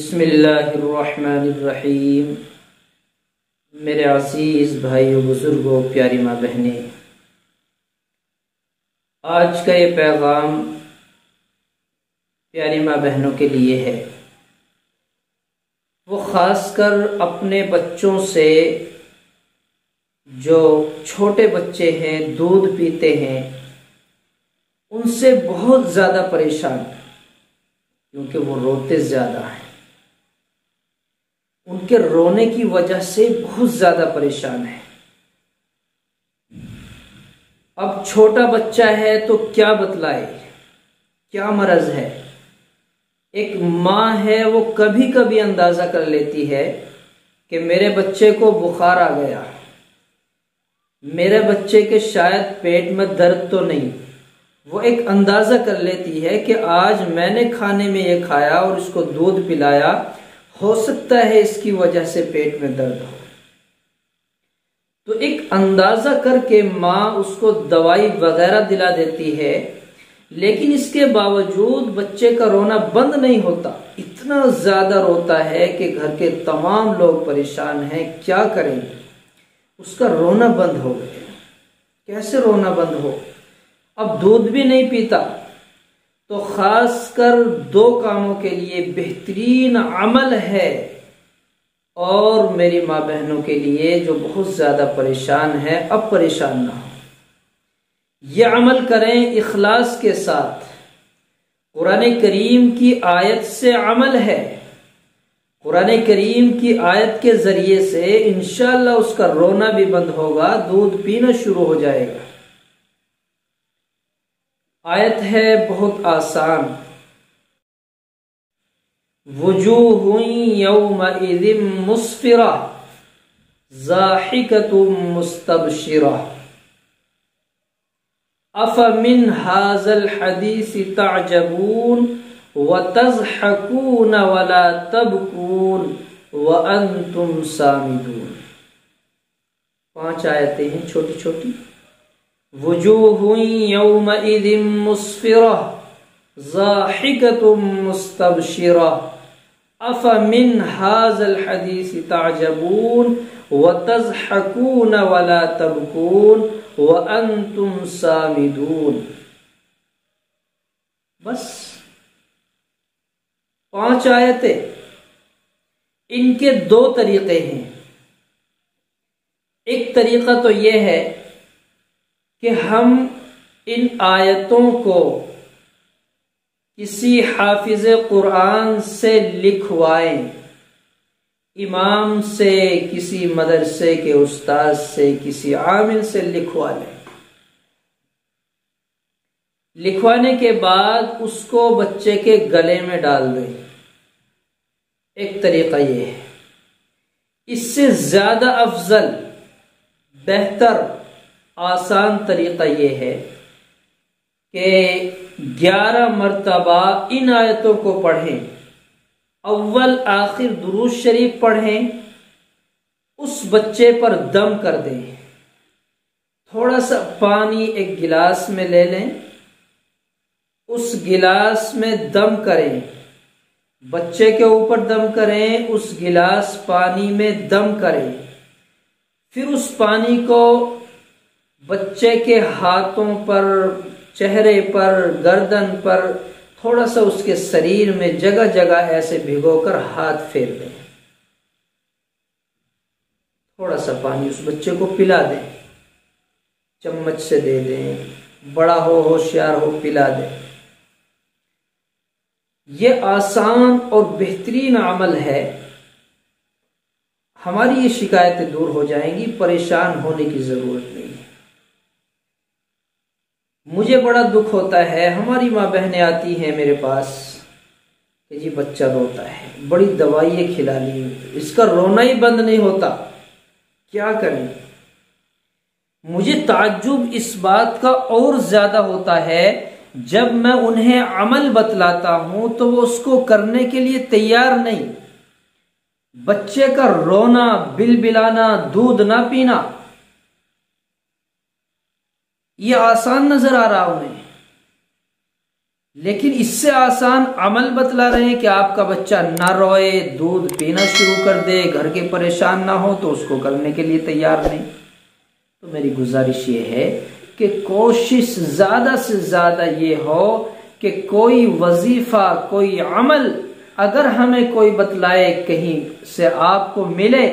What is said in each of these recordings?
बिस्मिल्लाहिर्रहमानिर्रहीम। मेरे अज़ीज़ भाइयों, बुज़ुर्गों, प्यारी माँ बहनें, आज का ये पैगाम प्यारी माँ बहनों के लिए है। वो ख़ासकर अपने बच्चों से, जो छोटे बच्चे हैं, दूध पीते हैं, उनसे बहुत ज़्यादा परेशान, क्योंकि वो रोते ज़्यादा हैं। उनके रोने की वजह से बहुत ज़्यादा परेशान है। अब छोटा बच्चा है तो क्या बतलाए, क्या मरज है। एक माँ है, वो कभी कभी अंदाज़ा कर लेती है कि मेरे बच्चे को बुखार आ गया, मेरे बच्चे के शायद पेट में दर्द तो नहीं। वो एक अंदाज़ा कर लेती है कि आज मैंने खाने में ये खाया और इसको दूध पिलाया, हो सकता है इसकी वजह से पेट में दर्द हो। तो एक अंदाज़ा करके माँ उसको दवाई वगैरह दिला देती है, लेकिन इसके बावजूद बच्चे का रोना बंद नहीं होता। इतना ज़्यादा रोता है कि घर के तमाम लोग परेशान हैं, क्या करें। उसका रोना बंद हो गया। कैसे रोना बंद हो? अब दूध भी नहीं पीता। तो खासकर दो कामों के लिए बेहतरीन अमल है, और मेरी माँ बहनों के लिए जो बहुत ज़्यादा परेशान है, अब परेशान ना हो। ये अमल करें इखलास के साथ। कुरान करीम की आयत से अमल है। कुरान करीम की आयत के ज़रिए से इंशाअल्लाह उसका रोना भी बंद होगा, दूध पीना शुरू हो जाएगा। आयत है बहुत आसान। वुजूहुन यौमइज़िन मुस्फिरा ज़ाहिकतुन मुस्तबशिरा अफमिन हाज़ल हदीस तअजबून व तज़हकून वला तबकून व अंतुम सामिदून। 5 आयतें हैं छोटी छोटी। वुजूहुन यौमइज़िन मुस्फिरा ज़ाहिकतुन मुस्तबशिरा अफमिन हाज़ल हदीस तअजबून व तज़हकून वला तबकून व अंतुम सामिदून। बस 5 आयतें। इनके 2 तरीके हैं। एक तरीका तो यह है कि हम इन आयतों को किसी हाफिज कुरान से लिखवाएं, इमाम से, किसी मदरसे के उस्ताद से, किसी आमिल से लिखवा लें। लिखवाने के बाद उसको बच्चे के गले में डाल दें। एक तरीका ये है। इससे ज्यादा अफजल, बेहतर, आसान तरीका ये है कि 11 मरतबा इन आयतों को पढ़ें। अव्वल आखिर दुरूद शरीफ पढ़ें, उस बच्चे पर दम कर दें। थोड़ा सा पानी एक गिलास में ले लें, उस गिलास में दम करें, बच्चे के ऊपर दम करें, उस गिलास पानी में दम करें। फिर उस पानी को बच्चे के हाथों पर, चेहरे पर, गर्दन पर, थोड़ा सा उसके शरीर में जगह जगह ऐसे भिगोकर हाथ फेर दें। थोड़ा सा पानी उस बच्चे को पिला दें। चम्मच से दे दें, बड़ा हो, होशियार हो, पिला दें। ये आसान और बेहतरीन अमल है। हमारी ये शिकायतें दूर हो जाएंगी, परेशान होने की जरूरत नहीं है। मुझे बड़ा दुख होता है, हमारी माँ बहनें आती हैं मेरे पास कि जी बच्चा रोता है, बड़ी दवाइयाँ खिला ली, इसका रोना ही बंद नहीं होता, क्या करें। मुझे ताज्जुब इस बात का और ज्यादा होता है जब मैं उन्हें अमल बतलाता हूं तो वो उसको करने के लिए तैयार नहीं। बच्चे का रोना, बिलबिलाना, दूध ना पीना, ये आसान नजर आ रहा उन्हें, लेकिन इससे आसान अमल बतला रहे हैं कि आपका बच्चा ना रोए, दूध पीना शुरू कर दे, घर के परेशान ना हो, तो उसको करने के लिए तैयार नहीं। तो मेरी गुजारिश ये है कि कोशिश ज़्यादा से ज़्यादा ये हो कि कोई वजीफ़ा, कोई अमल अगर हमें कोई बतलाए, कहीं से आपको मिले,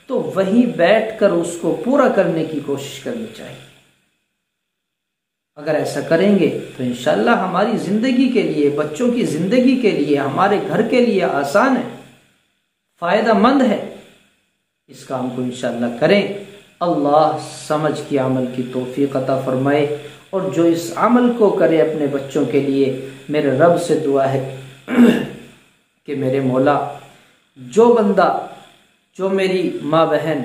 तो वहीं बैठकर उसको पूरा करने की कोशिश करनी चाहिए। अगर ऐसा करेंगे तो इंशाल्लाह हमारी ज़िंदगी के लिए, बच्चों की ज़िंदगी के लिए, हमारे घर के लिए आसान है, फ़ायदेमंद है। इस काम को इंशाल्लाह करें। अल्लाह समझ की अमल की तौफीक अता फरमाए, और जो इस अमल को करे अपने बच्चों के लिए, मेरे रब से दुआ है कि मेरे मौला, जो बंदा, जो मेरी माँ बहन,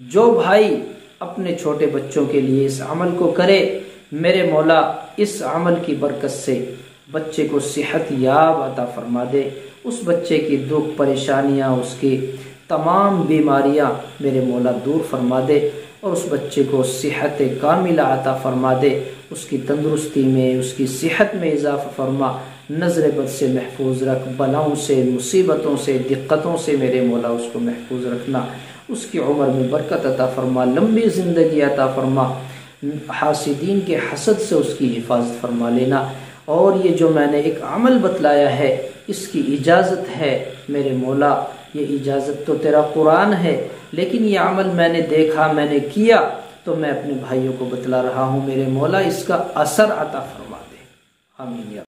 जो भाई अपने छोटे बच्चों के लिए इस अमल को करे, मेरे मौला इस अमल की बरकत से बच्चे को सेहत याब अता फरमा दे। उस बच्चे की दुख परेशानियाँ, उसकी तमाम बीमारियाँ मेरे मौला दूर फरमा दे, और उस बच्चे को सेहत कामिला अता फरमा दे। उसकी तंदुरुस्ती में, उसकी सेहत में इजाफ़ा फरमा, नज़र बद से महफूज रख, बलाओं से, मुसीबतों से, दिक्कतों से मेरे मौला उसको महफूज रखना। उसकी उम्र में बरकत अता फरमा, लंबी ज़िंदगी अता फरमा, हासिदीन के हसद से उसकी हिफाजत फरमा लेना। और ये जो मैंने एक अमल बतलाया है, इसकी इजाज़त है मेरे मौला, ये इजाज़त तो तेरा कुरान है, लेकिन ये अमल मैंने देखा, मैंने किया, तो मैं अपने भाइयों को बतला रहा हूँ। मेरे मौला इसका असर अता फरमा दे। आमीन।